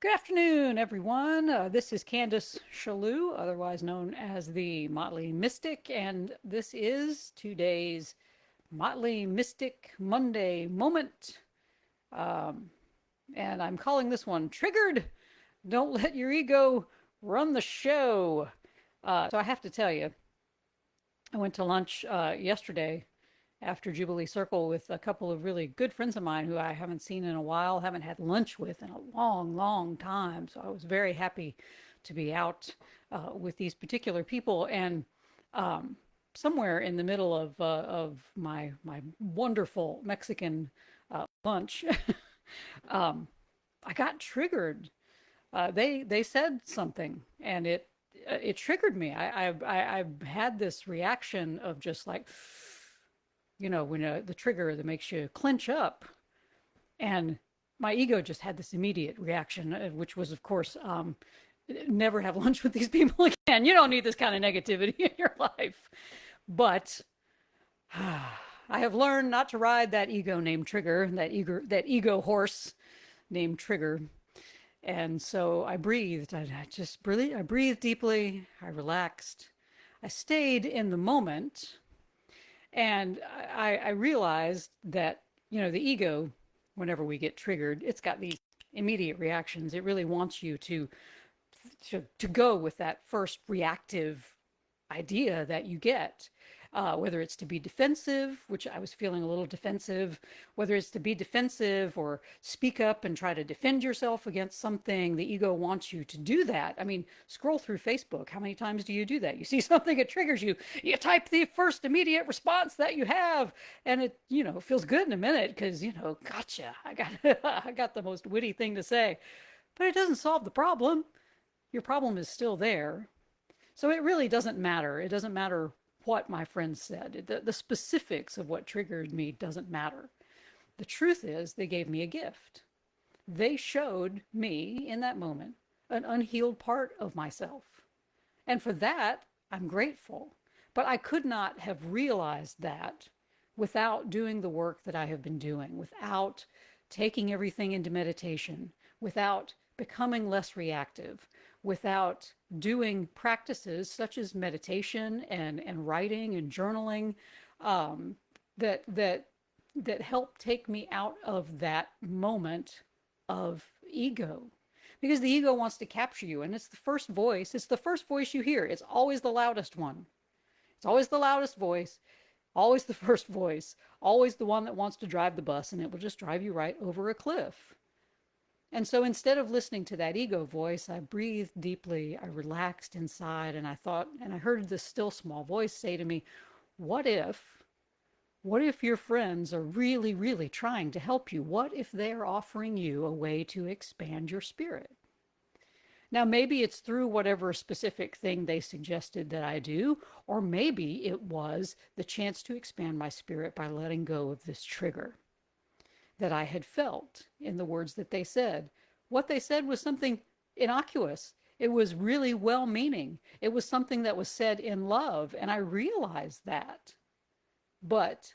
Good afternoon, everyone. This is Candace Chalou, otherwise known as the Motley Mystic, and this is today's Motley Mystic Monday moment. Um, and I'm calling this one Triggered. Don't let your ego run the show. So I have to tell you, I went to lunch yesterday after Jubilee Circle with a couple of really good friends of mine who I haven't seen in a while, haven't had lunch with in a long, long time. So I was very happy to be out with these particular people. And um, somewhere in the middle of my wonderful Mexican lunch, um, I got triggered. They said something, and it triggered me. I had this reaction of just like, when the trigger that makes you clench up. And my ego just had this immediate reaction, which was, of course, never have lunch with these people again. You don't need this kind of negativity in your life. But I have learned not to ride that ego named Trigger, that ego horse named Trigger. And so I breathed. I breathed deeply. I relaxed. I stayed in the moment. And I realized that, the ego, whenever we get triggered, it's got these immediate reactions. It really wants you to go with that first reactive idea that you get, whether it's to be defensive, which I was feeling a little defensive, whether it's to be defensive or speak up and try to defend yourself against something. The ego wants you to do that. I mean, scroll through Facebook. How many times do you do that? You see something, it triggers you. You type the first immediate response that you have, and it, feels good in a minute because, gotcha. I got the most witty thing to say, but it doesn't solve the problem. Your problem is still there. So it really doesn't matter. It doesn't matter what my friends said. The specifics of what triggered me doesn't matter. The truth is, they gave me a gift. They showed me in that moment an unhealed part of myself. And for that, I'm grateful. But I could not have realized that without doing the work that I have been doing, without taking everything into meditation, without becoming less reactive, without doing practices such as meditation and writing and journaling, um, that that that help take me out of that moment of ego, because the ego wants to capture you, and it's the first voice you hear. It's always the loudest one. It's always the loudest voice, always the first voice, always the one that wants to drive the bus, and it will just drive you right over a cliff. And so instead of listening to that ego voice, I breathed deeply, I relaxed inside, and I thought, and I heard this still small voice say to me, what if, what if your friends are really, really trying to help you? What if they're offering you a way to expand your spirit? Now, maybe it's through whatever specific thing they suggested that I do, or maybe it was the chance to expand my spirit by letting go of this trigger that I had felt in the words that they said. What they said was something innocuous. It was really well meaning. It was something that was said in love, and I realized that. But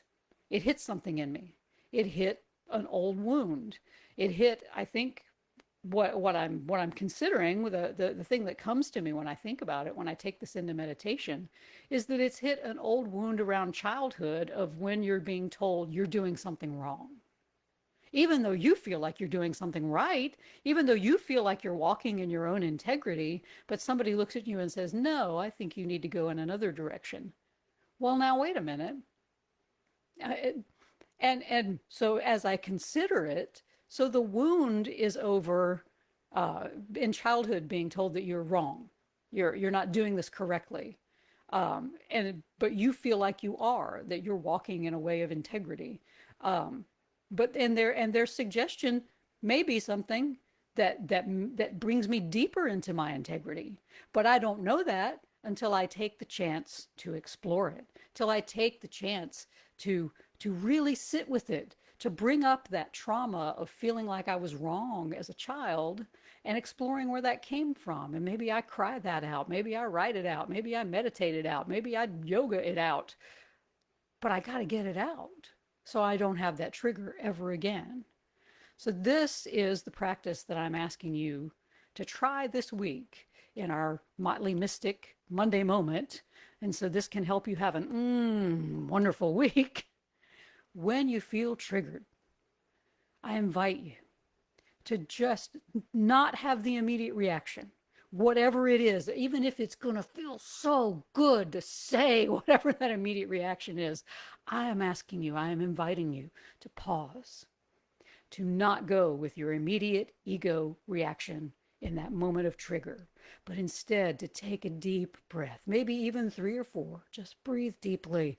it hit something in me. It hit an old wound. It hit, I think, what I'm considering, the thing that comes to me when I think about it, when I take this into meditation, is that it's hit an old wound around childhood of when you're being told you're doing something wrong. Even though you feel like you're doing something right, even though you feel like you're walking in your own integrity, but somebody looks at you and says, no, I think you need to go in another direction. Well, now, wait a minute. Uh, and so as I consider it, so the wound is over in childhood being told that you're wrong. You're not doing this correctly. But you feel like you are, that you're walking in a way of integrity. Um, but and their suggestion may be something that brings me deeper into my integrity, but I don't know that until I take the chance to explore it, till I take the chance to really sit with it, to bring up that trauma of feeling like I was wrong as a child and exploring where that came from. And maybe I cry that out, maybe I write it out, maybe I meditate it out, maybe I yoga it out, but I got to get it out so I don't have that trigger ever again. So this is the practice that I'm asking you to try this week in our Motley Mystic Monday moment. And so this can help you have an wonderful week. When you feel triggered, I invite you to just not have the immediate reaction. Whatever it is, even if it's going to feel so good to say whatever that immediate reaction is, I am asking you, I am inviting you to pause, to not go with your immediate ego reaction in that moment of trigger, but instead to take a deep breath, maybe even 3 or 4. Just breathe deeply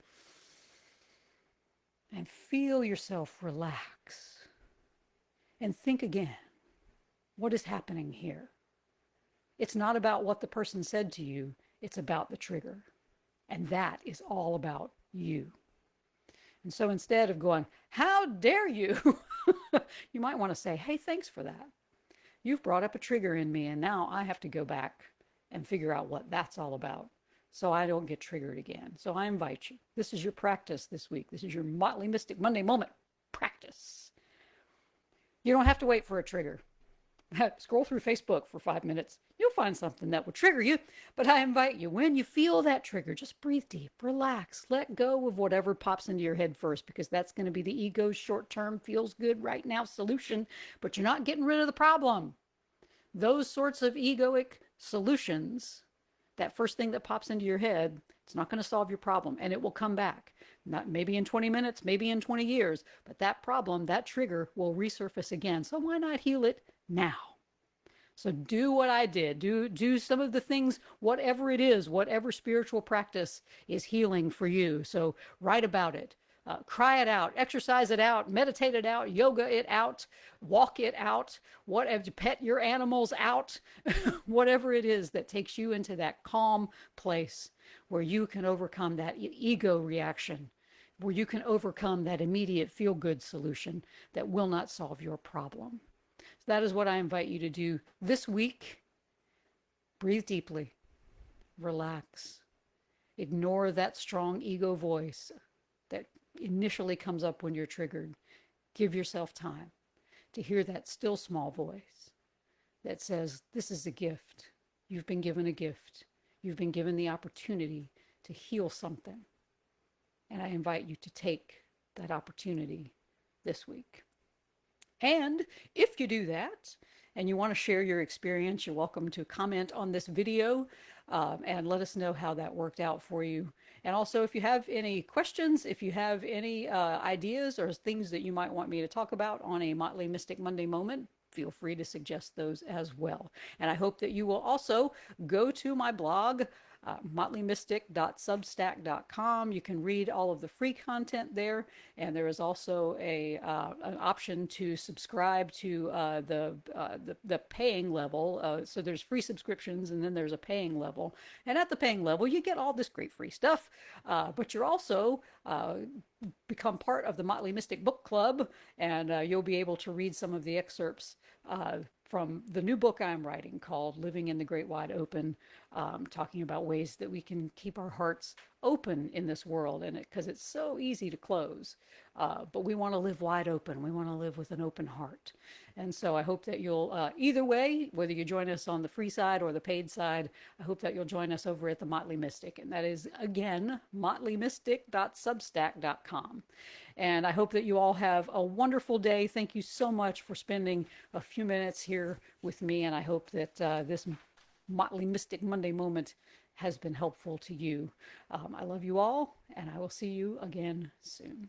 and feel yourself relax. And think again, what is happening here? It's not about what the person said to you, it's about the trigger. And that is all about you. And so instead of going, how dare you, you might want to say, hey, thanks for that. You've brought up a trigger in me, and now I have to go back and figure out what that's all about so I don't get triggered again. So I invite you. This is your practice this week. This is your Motley Mystic Monday moment practice. You don't have to wait for a trigger. Scroll through Facebook for 5 minutes. You'll find something that will trigger you. But I invite you, when you feel that trigger, just breathe deep, relax, let go of whatever pops into your head first, because that's going to be the ego's short-term, feels good right now solution. But you're not getting rid of the problem. Those sorts of egoic solutions, that first thing that pops into your head, it's not going to solve your problem, and it will come back. Not maybe in 20 minutes, maybe in 20 years, but that problem, that trigger will resurface again. So why not heal it now? So do what I did. Do some of the things, whatever it is, whatever spiritual practice is healing for you. So write about it. Cry it out, exercise it out, meditate it out, yoga it out, walk it out, whatever, pet your animals out, whatever it is that takes you into that calm place where you can overcome that ego reaction, where you can overcome that immediate feel-good solution that will not solve your problem. So that is what I invite you to do this week. Breathe deeply, relax, ignore that strong ego voice that initially comes up when you're triggered. Give yourself time to hear that still small voice that says, this is a gift. You've been given a gift. You've been given the opportunity to heal something. And I invite you to take that opportunity this week. And if you do that, and you want to share your experience, you're welcome to comment on this video and let us know how that worked out for you. And also, if you have any questions, if you have any ideas or things that you might want me to talk about on a Motley Mystic Monday moment, feel free to suggest those as well. And I hope that you will also go to my blog, motleymystic.substack.com. You can read all of the free content there, and there is also an option to subscribe to the paying level. So there's free subscriptions, and then there's a paying level. And at the paying level, you get all this great free stuff, but you're also become part of the Motley Mystic Book Club, and you'll be able to read some of the excerpts from the new book I'm writing called Living in the Great Wide Open, talking about ways that we can keep our hearts open in this world, and because it's so easy to close, but we want to live wide open. We want to live with an open heart. And so I hope that you'll, either way, whether you join us on the free side or the paid side, I hope that you'll join us over at the Motley Mystic. And that is, again, motleymystic.substack.com. And I hope that you all have a wonderful day. Thank you so much for spending a few minutes here with me. And I hope that this Motley Mystic Monday moment has been helpful to you. I love you all, and I will see you again soon.